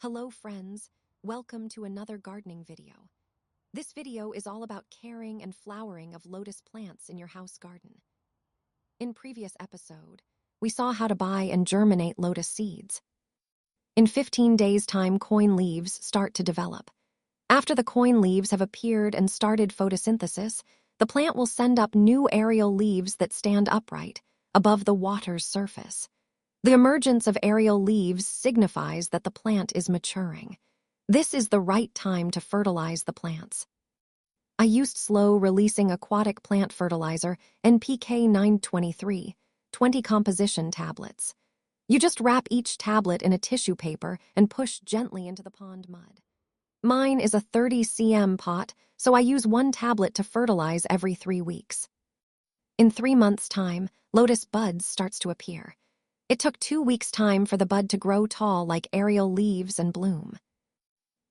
Hello friends, welcome to another gardening video. This video is all about caring and flowering of lotus plants in your house garden. In previous episode, we saw how to buy and germinate lotus seeds. In 15 days' time, coin leaves start to develop. After the coin leaves have appeared and started photosynthesis, the plant will send up new aerial leaves that stand upright, above the water's surface. The emergence of aerial leaves signifies that the plant is maturing. This is the right time to fertilize the plants. I used slow-releasing aquatic plant fertilizer NPK 923, 20 composition tablets. You just wrap each tablet in a tissue paper and push gently into the pond mud. Mine is a 30 cm pot, so I use one tablet to fertilize every 3 weeks. In 3 months' time, lotus buds starts to appear. It took 2 weeks' time for the bud to grow tall like aerial leaves and bloom.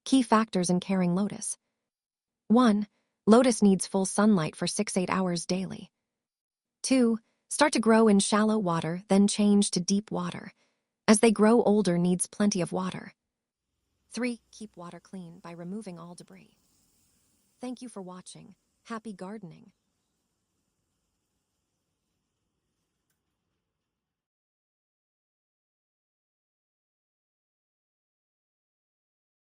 Key factors in caring lotus. 1. Lotus needs full sunlight for 6-8 hours daily. 2. Start to grow in shallow water, then change to deep water. As they grow older, needs plenty of water. 3. Keep water clean by removing all debris. Thank you for watching. Happy gardening.